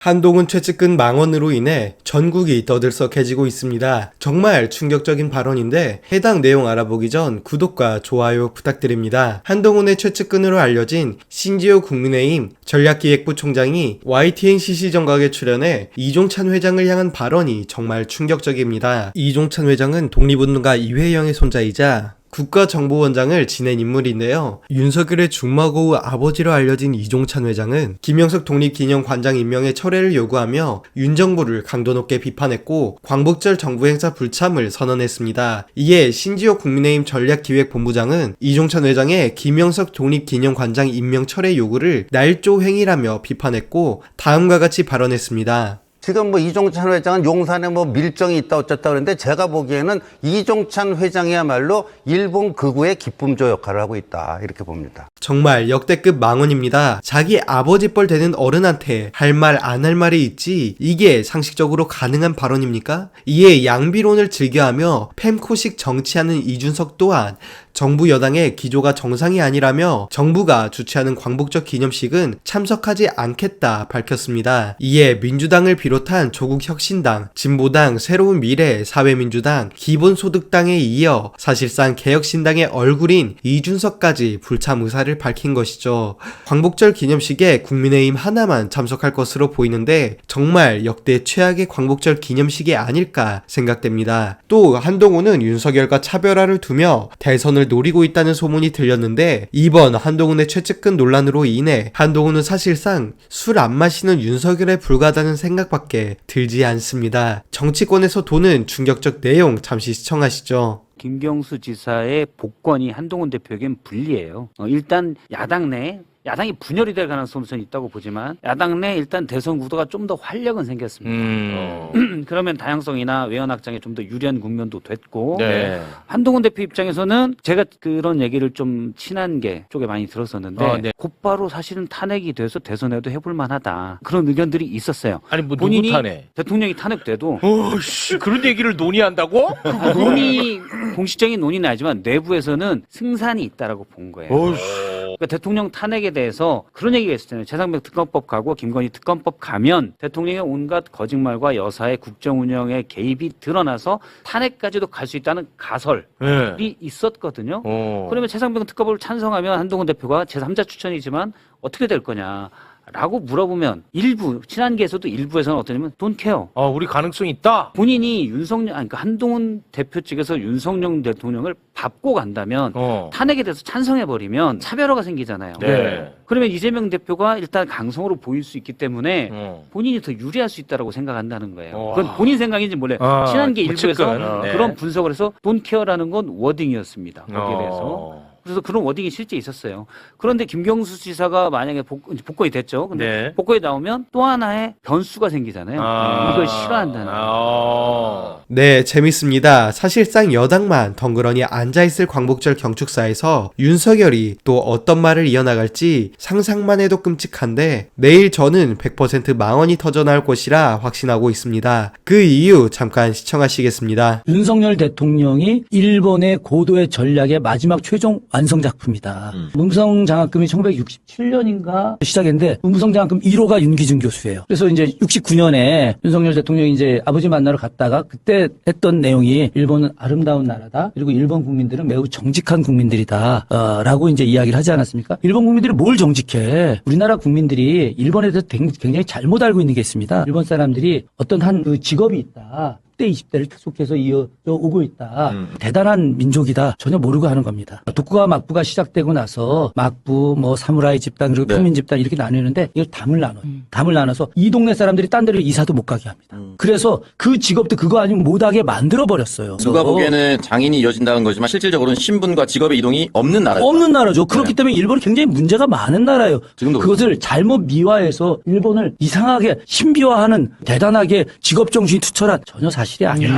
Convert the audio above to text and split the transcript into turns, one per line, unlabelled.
한동훈 최측근 망언으로 인해 전국이 떠들썩해지고 있습니다. 정말 충격적인 발언인데 해당 내용 알아보기 전 구독과 좋아요 부탁드립니다. 한동훈의 최측근으로 알려진 신지호 국민의힘 전략기획부 총장이 YTN CC정각에 출연해 이종찬 회장을 향한 발언이 정말 충격적입니다. 이종찬 회장은 독립운동가 이회영의 손자이자 국가정보원장을 지낸 인물인데요. 윤석열의 중마고우 아버지로 알려진 이종찬 회장은 김영석 독립기념관장 임명의 철회를 요구하며 윤 정부를 강도 높게 비판했고 광복절 정부 행사 불참을 선언했습니다. 이에 신지호 국민의힘 전략기획본부장은 이종찬 회장의 김영석 독립기념관장 임명 철회 요구를 날조 행위라며 비판했고 다음과 같이 발언했습니다.
지금 이종찬 회장은 용산에 밀정이 있다 어쨌다 그러는데 제가 보기에는 이종찬 회장이야말로 일본 극우의 기쁨조 역할을 하고 있다 이렇게 봅니다.
정말 역대급 망언입니다. 자기 아버지 뻘 되는 어른한테 할 말 안 할 말이 있지 이게 상식적으로 가능한 발언입니까? 이에 양비론을 즐겨하며 팸코식 정치하는 이준석 또한 정부 여당의 기조가 정상이 아니라며 정부가 주최하는 광복절 기념식은 참석하지 않겠다 밝혔습니다. 이에 민주당을 비롯한 조국혁신당, 진보당, 새로운 미래, 사회민주당, 기본소득당에 이어 사실상 개혁신당의 얼굴인 이준석까지 불참 의사를 밝힌 것이죠. 광복절 기념식에 국민의힘 하나만 참석할 것으로 보이는데 정말 역대 최악의 광복절 기념식이 아닐까 생각됩니다. 또 한동훈은 윤석열과 차별화를 두며 대선을 노리고 있다는 소문이 들렸는데 이번 한동훈의 최측근 논란으로 인해 한동훈은 사실상 술 안 마시는 윤석열에 불과하다는 생각밖에 들지 않습니다. 정치권에서 도는 충격적 내용 잠시 시청하시죠.
김경수 지사의 복권이 한동훈 대표에겐 불리해요. 일단 야당이 분열이 될 가능성은 있다고 보지만 야당 내 일단 대선 구도가 좀 더 활력은 생겼습니다. 그러면 다양성이나 외연 확장에 좀 더 유리한 국면도 됐고
네.
한동훈 대표 입장에서는 제가 그런 얘기를 좀 친한 게 쪽에 많이 들었었는데
네.
곧바로 사실은 탄핵이 돼서 대선에도 해볼 만하다 그런 의견들이 있었어요.
아니 뭐
본인이
누구 탄핵?
대통령이 탄핵돼도
오씨 그런 얘기를 논의한다고?
공식적인 논의는 아니지만 내부에서는 승산이 있다라고 본 거예요. 그러니까 대통령 탄핵에 대해서 그런 얘기가 있었잖아요. 최상병 특검법 가고 김건희 특검법 가면 대통령의 온갖 거짓말과 여사의 국정 운영의 개입이 드러나서 탄핵까지도 갈 수 있다는 가설이 있었거든요. 그러면 최상병 특검을 찬성하면 한동훈 대표가 제3자 추천이지만 어떻게 될 거냐. 라고 물어보면 일부 친한계에서도 일부에서는 어떠냐면 don't care.
우리 가능성이 있다.
본인이 그러니까 한동훈 대표 측에서 윤석열 대통령을 밟고 간다면 탄핵에 대해서 찬성해버리면 차별화가 생기잖아요.
네.
그러면 이재명 대표가 일단 강성으로 보일 수 있기 때문에 본인이 더 유리할 수 있다고 생각한다는 거예요. 그건 본인 생각인지 몰라요. 친한계 일부에서 그런 분석을 해서 don't care라는 건 워딩이었습니다. 거기에 대해서. 그래서 그런 워딩이 실제 있었어요. 그런데 김경수 지사가 만약에 복권이 됐죠. 근데 복권이 나오면 또 하나의 변수가 생기잖아요. 이걸 싫어한다는 거예요.
네, 재밌습니다. 사실상 여당만 덩그러니 앉아있을 광복절 경축사에서 윤석열이 또 어떤 말을 이어나갈지 상상만 해도 끔찍한데 내일 저는 100% 망언이 터져나올 것이라 확신하고 있습니다. 그 이유 잠깐 시청하시겠습니다.
윤석열 대통령이 일본의 고도의 전략의 마지막 최종 완성작품이다. 문성장학금이 1967년인가 시작했는데 문성장학금 1호가 윤기준 교수예요. 그래서 이제 69년에 윤석열 대통령이 이제 아버지 만나러 갔다가 그때 했던 내용이 일본은 아름다운 나라다. 그리고 일본 국민들은 매우 정직한 국민들이다. 라고 이제 이야기를 하지 않았습니까? 일본 국민들이 뭘 정직해? 우리나라 국민들이 일본에 대해서 굉장히 잘못 알고 있는 게 있습니다. 일본 사람들이 어떤 한 그 직업이 있다. 10대 20대를 계속해서 이어져 오고 있다. 대단한 민족이다. 전혀 모르고 하는 겁니다. 독구와 막부가 시작되고 나서 막부, 사무라이 집단, 그리고 평민 집단 이렇게 나누는데 이걸 담을 나눠요. 담을 나눠서 이 동네 사람들이 딴 데로 이사도 못 가게 합니다. 그래서 그 직업도 그거 아니면 못하게 만들어버렸어요.
누가 보기에는 장인이 이어진다는 거지만 실질적으로는 신분과 직업의 이동이 없는 나라죠.
없는 나라죠. 그렇기 때문에 일본이 굉장히 문제가 많은 나라예요. 그것을 잘못 미화해서 일본을 이상하게 신비화하는 대단하게 직업정신이 투철한 전혀 사실이 아니에요.